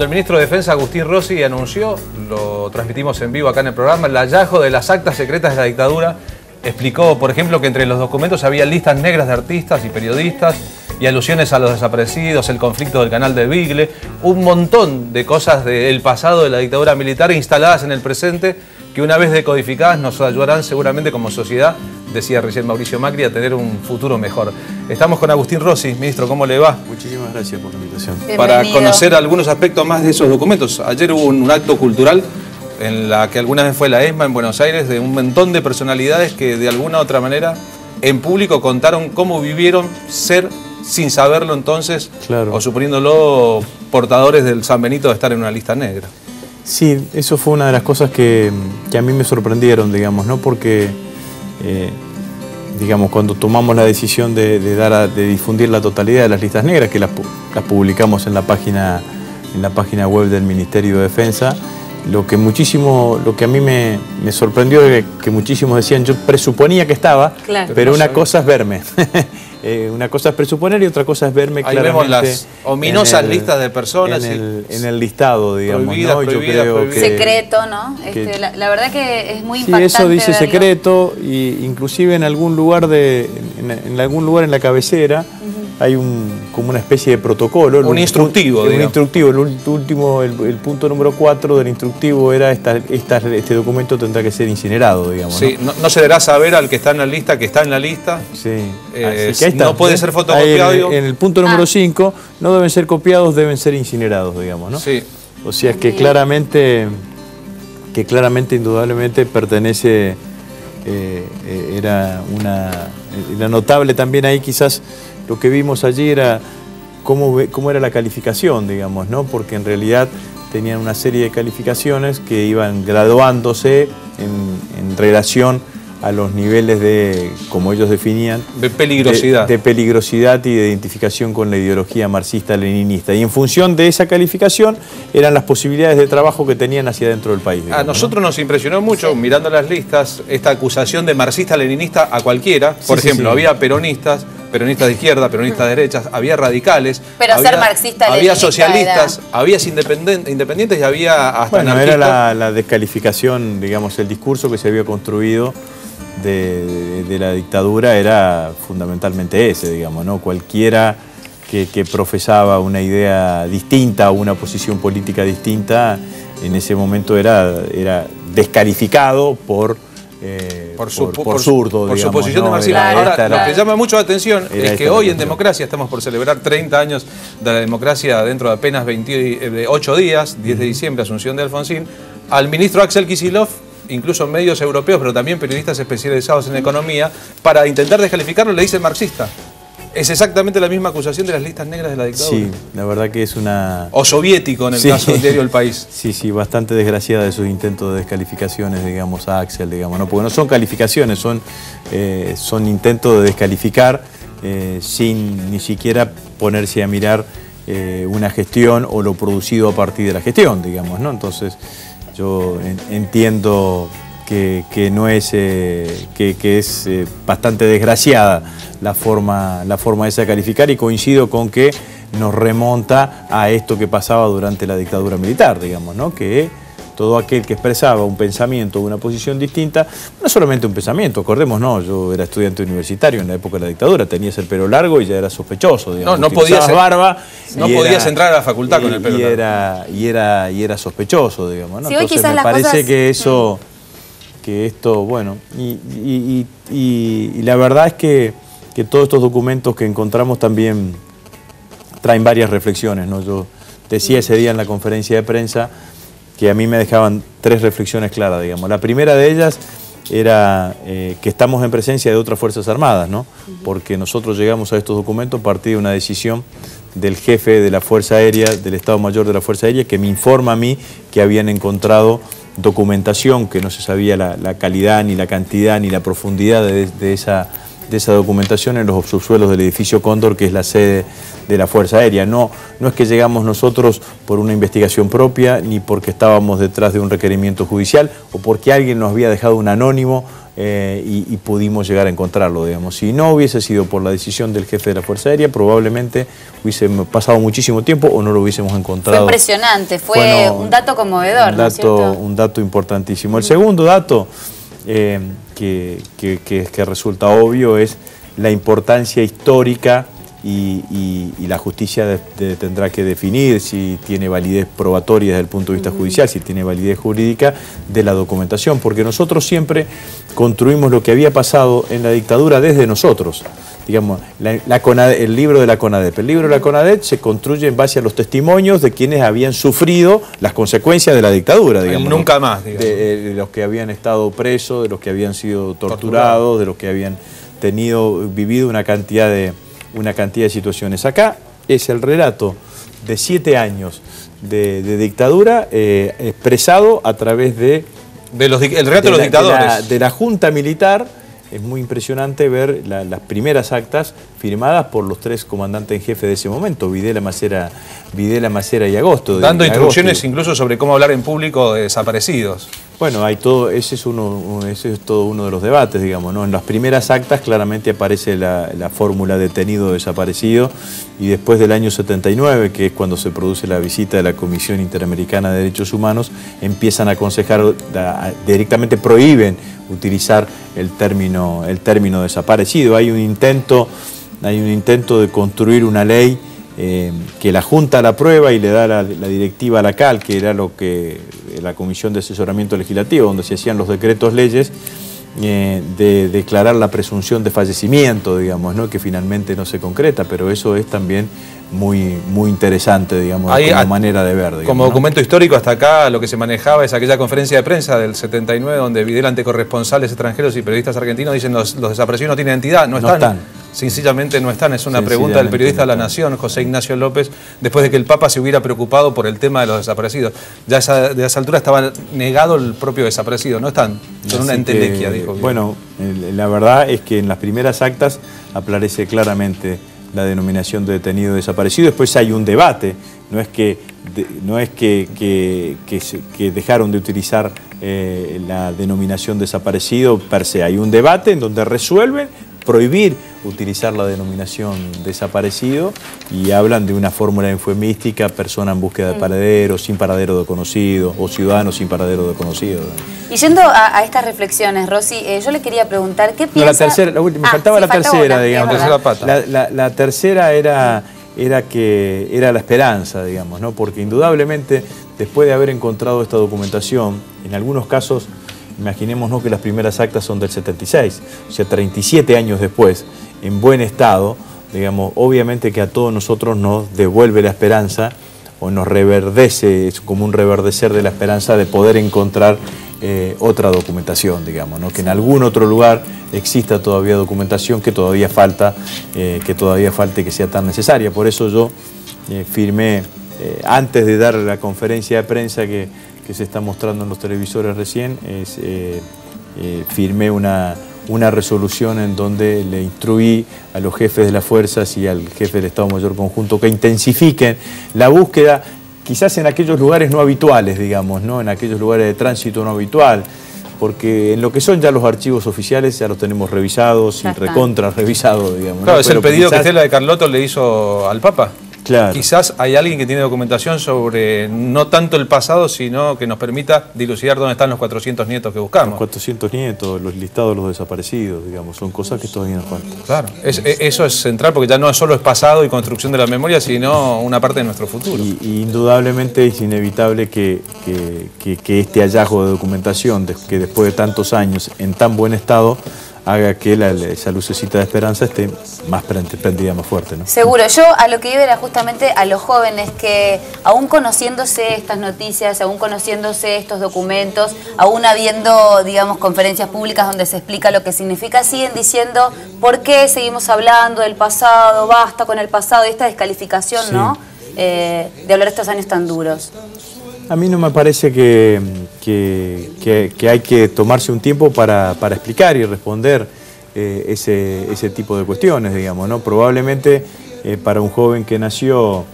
El ministro de Defensa, Agustín Rossi, anunció, lo transmitimos en vivo acá en el programa, el hallazgo de las actas secretas de la dictadura. Explicó, por ejemplo, que entre los documentos había listas negras de artistas y periodistas y alusiones a los desaparecidos, el conflicto del canal de Beagle, un montón de cosas del pasado de la dictadura militar instaladas en el presente que una vez decodificadas nos ayudarán seguramente como sociedad, decía recién Mauricio Macri, a tener un futuro mejor. Estamos con Agustín Rossi. Ministro, ¿cómo le va? Muchísimas gracias por la invitación. Para conocer algunos aspectos más de esos documentos. Ayer hubo un acto cultural en la que alguna vez fue la ESMA en Buenos Aires, de un montón de personalidades que de alguna u otra manera en público contaron cómo vivieron ser, sin saberlo entonces, claro, o suponiéndolo, portadores del San Benito de estar en una lista negra. Sí, eso fue una de las cosas que a mí me sorprendieron, digamos, ¿no? Porque, digamos, cuando tomamos la decisión de difundir la totalidad de las listas negras, que las publicamos en la página web del Ministerio de Defensa, lo que a mí me sorprendió es que muchísimos decían, yo presuponía que estaba, claro, pero una cosa es verme. Una cosa es presuponer y otra cosa es verme ahí claramente. Vemos las ominosas listas de personas. En el listado, digamos. Prohibidas, ¿no? prohibidas, yo creo prohibidas. que, secreto, ¿no? La verdad que es muy impactante. Sí, eso dice verlo. Secreto, y inclusive en algún lugar en la cabecera hay como una especie de protocolo. Un instructivo, digamos. Un instructivo. El punto número 4 del instructivo era este documento tendrá que ser incinerado, digamos. Sí, no se deberá saber al que está en la lista que está en la lista. Sí. No puede ser fotocopiado. En el punto número 5, no deben ser copiados, deben ser incinerados, digamos, ¿no? Sí. O sea, es que claramente, indudablemente pertenece, era notable también ahí quizás. Lo que vimos allí era cómo era la calificación, digamos, ¿no? Porque en realidad tenían una serie de calificaciones que iban graduándose en relación a los niveles de, como ellos definían, de peligrosidad. De peligrosidad y de identificación con la ideología marxista-leninista. Y en función de esa calificación eran las posibilidades de trabajo que tenían hacia dentro del país. Digamos, a nosotros, ¿no? Nos impresionó mucho, mirando las listas, esta acusación de marxista-leninista a cualquiera. Por ejemplo, había peronistas de izquierda, peronistas de derechas, había radicales, pero ser marxista, había socialistas, había independientes y había hasta anarquistas. Era la descalificación, digamos, el discurso que se había construido de la dictadura era fundamentalmente ese, digamos, ¿no? Cualquiera que profesaba una idea distinta o una posición política distinta, en ese momento era descalificado por zurdo, por su posición de marxismo. Ahora, lo que llama mucho la atención es que hoy en democracia, estamos por celebrar 30 años de la democracia dentro de apenas 8 días, 10 de diciembre, Asunción de Alfonsín, al ministro Axel Kicillof, incluso medios europeos, pero también periodistas especializados en economía, para intentar descalificarlo le dicen marxista. Es exactamente la misma acusación de las listas negras de la dictadura. Sí, la verdad que es una... O soviético en el caso del diario El País. Sí, bastante desgraciada de sus intentos de descalificaciones, digamos, a Axel, digamos, ¿no? Porque no son calificaciones, son intentos de descalificar sin ni siquiera ponerse a mirar una gestión o lo producido a partir de la gestión, digamos, ¿no? Entonces, yo entiendo que no es, que es bastante desgraciada la forma esa de calificar, y coincido con que nos remonta a esto que pasaba durante la dictadura militar, digamos, ¿no? Que todo aquel que expresaba un pensamiento o una posición distinta, no solamente un pensamiento, acordémonos, yo era estudiante universitario en la época de la dictadura, tenías el pelo largo y ya era sospechoso, digamos. No podías barba. No podías entrar a la facultad con el pelo largo. Y era sospechoso, digamos, ¿no? Sí, entonces me parece que esto, bueno, y la verdad es que todos estos documentos que encontramos también traen varias reflexiones, ¿no? Yo decía ese día en la conferencia de prensa que a mí me dejaban 3 reflexiones claras, digamos. La primera de ellas era que estamos en presencia de otras Fuerzas Armadas, ¿no? Porque nosotros llegamos a estos documentos a partir de una decisión del jefe de la Fuerza Aérea, del Estado Mayor de la Fuerza Aérea, que me informa a mí que habían encontrado documentación que no se sabía la calidad, ni la cantidad, ni la profundidad de esa documentación en los subsuelos del edificio Cóndor, que es la sede de la Fuerza Aérea. No es que llegamos nosotros por una investigación propia, ni porque estábamos detrás de un requerimiento judicial, o porque alguien nos había dejado un anónimo y pudimos llegar a encontrarlo, digamos. Si no hubiese sido por la decisión del jefe de la Fuerza Aérea, probablemente hubiese pasado muchísimo tiempo o no lo hubiésemos encontrado. Fue impresionante, fue un dato conmovedor, ¿no es cierto? Un dato importantísimo. El segundo dato que resulta obvio es la importancia histórica y la justicia tendrá que definir si tiene validez probatoria desde el punto de vista judicial, si tiene validez jurídica de la documentación, porque nosotros siempre construimos lo que había pasado en la dictadura desde nosotros. Digamos, el libro de la CONADEP. El libro de la CONADEP se construye en base a los testimonios de quienes habían sufrido las consecuencias de la dictadura, digamos. Nunca más, digamos. De los que habían estado presos, de los que habían sido torturados, de los que habían vivido una cantidad de situaciones. Acá es el relato de 7 años de dictadura expresado a través el relato de los dictadores. De la Junta Militar. Es muy impresionante ver las primeras actas firmadas por los 3 comandantes en jefe de ese momento, Videla, Macera y Agosto. Dando instrucciones incluso sobre cómo hablar en público de desaparecidos. Bueno, ese es todo uno de los debates, digamos, ¿no? En las primeras actas claramente aparece la fórmula detenido-desaparecido, y después del año 79, que es cuando se produce la visita de la Comisión Interamericana de Derechos Humanos, empiezan a aconsejar, directamente prohíben utilizar el término desaparecido. Hay un intento de construir una ley que la Junta la aprueba y le da la directiva a la CAL, que era lo que la Comisión de Asesoramiento Legislativo, donde se hacían los decretos leyes, de declarar la presunción de fallecimiento, digamos, ¿no? Que finalmente no se concreta, pero eso es también muy interesante, digamos, como manera de ver. Digamos, como documento histórico, hasta acá lo que se manejaba es aquella conferencia de prensa del 79, donde Videla ante corresponsales extranjeros y periodistas argentinos dicen los desaparecidos no tienen entidad, no están. Sencillamente no están. Es una pregunta del periodista de La Nación, José Ignacio López, después de que el Papa se hubiera preocupado por el tema de los desaparecidos. Ya de esa altura estaba negado el propio desaparecido, no están, son una entelequia, dijo. Bueno, la verdad es que en las primeras actas aparece claramente la denominación de detenido desaparecido. Después hay un debate, no es que dejaron de utilizar la denominación desaparecido per se. Hay un debate en donde resuelven prohibir utilizar la denominación desaparecido y hablan de una fórmula eufemística: persona en búsqueda de paradero, sin paradero desconocido, o ciudadano sin paradero desconocido. Y yendo a estas reflexiones, Rosy, yo le quería preguntar, ¿qué piensa? No, la tercera, me faltaba la tercera, digamos. La tercera pata. La tercera era la esperanza, digamos, ¿no? Porque indudablemente, después de haber encontrado esta documentación, en algunos casos, imaginémonos que las primeras actas son del 76, o sea, 37 años después, en buen estado, digamos, obviamente que a todos nosotros nos devuelve la esperanza, o nos reverdece, es como un reverdecer de la esperanza de poder encontrar otra documentación, digamos, ¿no? Que en algún otro lugar exista todavía documentación que todavía falta y que sea tan necesaria. Por eso yo firmé, antes de dar la conferencia de prensa que se está mostrando en los televisores recién, firmé una resolución en donde le instruí a los jefes de las fuerzas y al jefe del Estado Mayor Conjunto que intensifiquen la búsqueda, quizás en aquellos lugares no habituales, digamos, ¿no? En aquellos lugares de tránsito no habitual, porque en lo que son ya los archivos oficiales ya los tenemos revisados y recontra revisados, digamos. Claro, ¿no? es el pedido que Estela de Carlotto le hizo al Papa. Claro. Quizás hay alguien que tiene documentación sobre no tanto el pasado, sino que nos permita dilucidar dónde están los 400 nietos que buscamos. Los 400 nietos, los listados de los desaparecidos, digamos, son cosas que todavía nos faltan. Claro, eso es central, porque ya no solo es pasado y construcción de la memoria, sino una parte de nuestro futuro. Y indudablemente es inevitable que este hallazgo de documentación, que después de tantos años en tan buen estado, haga que esa lucecita de esperanza esté más prendida, más fuerte, ¿no? Seguro. Yo a lo que iba era justamente a los jóvenes que, aún conociéndose estas noticias, aún conociéndose estos documentos, aún habiendo, digamos, conferencias públicas donde se explica lo que significa, siguen diciendo ¿por qué seguimos hablando del pasado? Basta con el pasado, y esta descalificación, sí, ¿no? De hablar de estos años tan duros. A mí no me parece que hay que tomarse un tiempo para explicar y responder ese tipo de cuestiones, digamos, ¿no? Probablemente para un joven que nació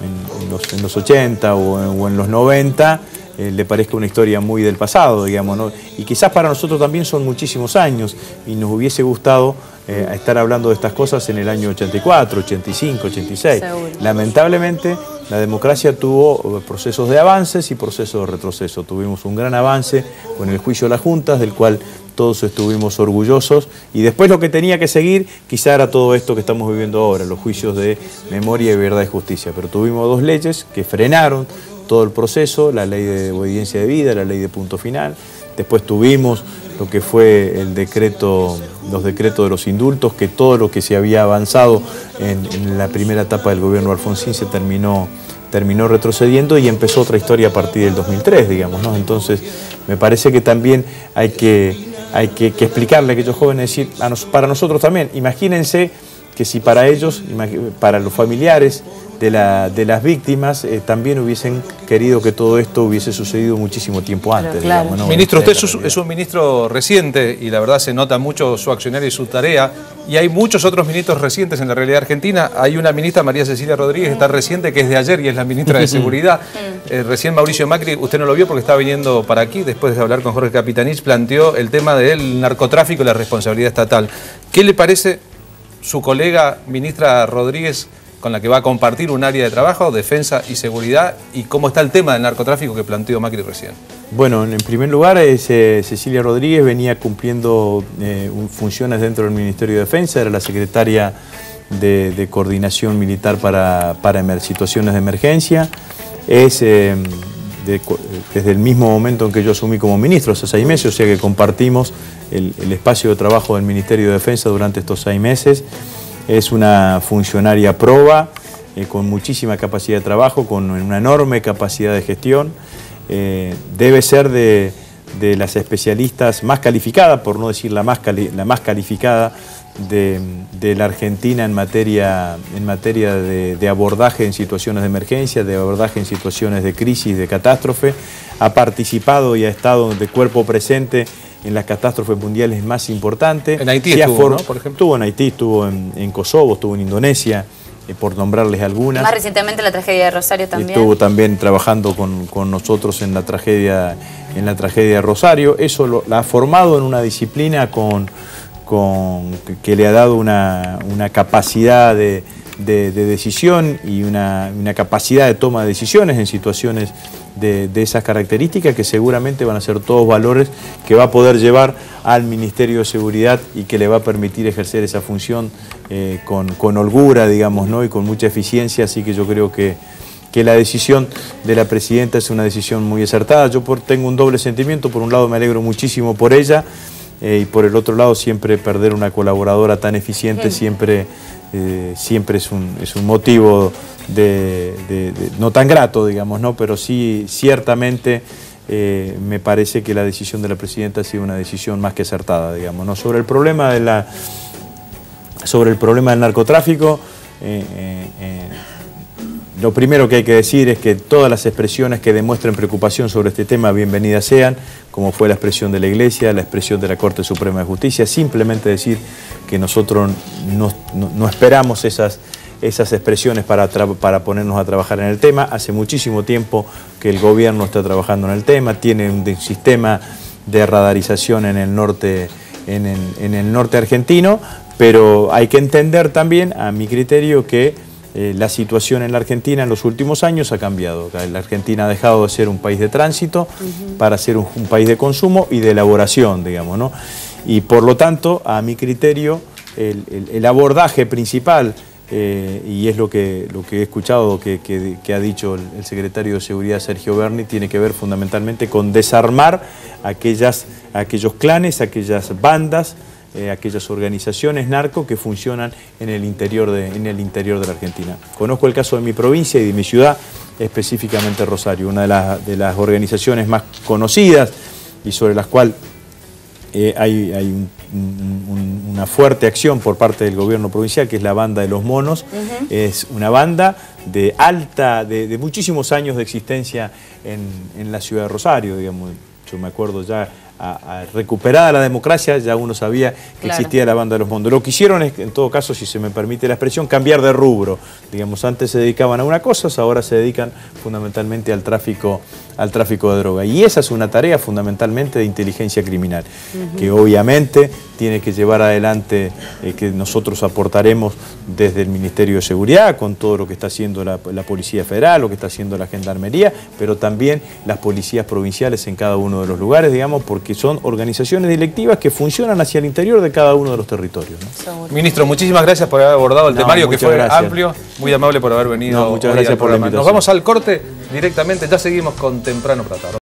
en los 80 o en los 90, le parezca una historia muy del pasado, digamos, ¿no? Y quizás para nosotros también son muchísimos años y nos hubiese gustado estar hablando de estas cosas en el año 84, 85, 86. Seguro. Lamentablemente la democracia tuvo procesos de avances y procesos de retroceso. Tuvimos un gran avance con el juicio de las juntas, del cual todos estuvimos orgullosos, y después lo que tenía que seguir quizá era todo esto que estamos viviendo ahora, los juicios de memoria y verdad y justicia. Pero tuvimos dos leyes que frenaron todo el proceso, la ley de obediencia de vida, la ley de punto final. Después tuvimos lo que fue el decreto, los decretos de los indultos, que todo lo que se había avanzado en la primera etapa del gobierno de Alfonsín se terminó retrocediendo, y empezó otra historia a partir del 2003, digamos, ¿no? Entonces, me parece que también hay que explicarle a aquellos jóvenes, decir, para nosotros también, imagínense que si para ellos, para los familiares de las víctimas, también hubiesen querido que todo esto hubiese sucedido muchísimo tiempo antes. Claro. Digamos, ¿no? Ministro, usted es un ministro reciente y la verdad se nota mucho su accionar y su tarea, y hay muchos otros ministros recientes en la realidad argentina. Hay una ministra, María Cecilia Rodríguez, que está reciente, que es de ayer y es la ministra de Seguridad. Recién Mauricio Macri, usted no lo vio porque estaba viniendo para aquí, después de hablar con Jorge Capitanich, planteó el tema del narcotráfico y la responsabilidad estatal. ¿Qué le parece su colega ministra Rodríguez, con la que va a compartir un área de trabajo, defensa y seguridad, y cómo está el tema del narcotráfico que planteó Macri recién? Bueno, en primer lugar, Cecilia Rodríguez venía cumpliendo funciones dentro del Ministerio de Defensa, era la secretaria de Coordinación Militar para situaciones de emergencia. Desde el mismo momento en que yo asumí como ministro, hace 6 meses, o sea que compartimos el espacio de trabajo del Ministerio de Defensa durante estos 6 meses. Es una funcionaria proba, con muchísima capacidad de trabajo, con una enorme capacidad de gestión. Debe ser de las especialistas más calificadas, por no decir la más calificada de la Argentina en materia de abordaje en situaciones de emergencia, de abordaje en situaciones de crisis, de catástrofe. Ha participado y ha estado de cuerpo presente en las catástrofes mundiales más importantes. En Haití estuvo, ¿no? Por ejemplo. Estuvo en Haití, estuvo en Kosovo, estuvo en Indonesia, por nombrarles algunas. Más recientemente la tragedia de Rosario también. Estuvo también trabajando con nosotros en la tragedia de Rosario. Eso la ha formado en una disciplina que le ha dado una capacidad de decisión y una capacidad de toma de decisiones en situaciones de esas características, que seguramente van a ser todos valores que va a poder llevar al Ministerio de Seguridad y que le va a permitir ejercer esa función con holgura, digamos, ¿no? Y con mucha eficiencia. Así que yo creo que la decisión de la presidenta es una decisión muy acertada. Yo tengo un doble sentimiento. Por un lado me alegro muchísimo por ella, y por el otro lado siempre perder una colaboradora tan eficiente siempre es un motivo no tan grato, digamos, ¿no? Pero sí, ciertamente me parece que la decisión de la presidenta ha sido una decisión más que acertada, digamos, ¿no? Sobre el problema del narcotráfico, lo primero que hay que decir es que todas las expresiones que demuestren preocupación sobre este tema, bienvenidas sean, como fue la expresión de la Iglesia, la expresión de la Corte Suprema de Justicia. Simplemente decir que nosotros no esperamos esas expresiones para ponernos a trabajar en el tema. Hace muchísimo tiempo que el gobierno está trabajando en el tema, tiene un sistema de radarización en el norte argentino, pero hay que entender también, a mi criterio, que la situación en la Argentina en los últimos años ha cambiado. La Argentina ha dejado de ser un país de tránsito para ser un país de consumo y de elaboración, digamos, ¿no? Y por lo tanto, a mi criterio, el abordaje principal, y es lo que he escuchado que ha dicho el secretario de Seguridad, Sergio Berni, tiene que ver fundamentalmente con desarmar aquellos clanes, aquellas bandas, aquellas organizaciones narco que funcionan en el interior de la Argentina. Conozco el caso de mi provincia y de mi ciudad, específicamente Rosario, una de las organizaciones más conocidas y sobre las cuales hay una fuerte acción por parte del gobierno provincial, que es la Banda de los Monos. Es una banda de muchísimos años de existencia en la ciudad de Rosario, digamos. Yo me acuerdo ya, recuperada la democracia, ya uno sabía que existía la Banda de los Monos. Lo que hicieron es, en todo caso, si se me permite la expresión, cambiar de rubro. Digamos, antes se dedicaban a una cosa, ahora se dedican fundamentalmente al tráfico al tráfico de droga. Y esa es una tarea fundamentalmente de inteligencia criminal, que obviamente tiene que llevar adelante, que nosotros aportaremos desde el Ministerio de Seguridad, con todo lo que está haciendo la Policía Federal, lo que está haciendo la Gendarmería, pero también las policías provinciales en cada uno de los lugares, digamos, porque son organizaciones delictivas que funcionan hacia el interior de cada uno de los territorios, ¿no? Ministro, muchísimas gracias por haber abordado el temario, que fue amplio, muy amable por haber venido. Muchas gracias por la invitación. Nos vamos al corte directamente, ya seguimos con Temprano para Tarde.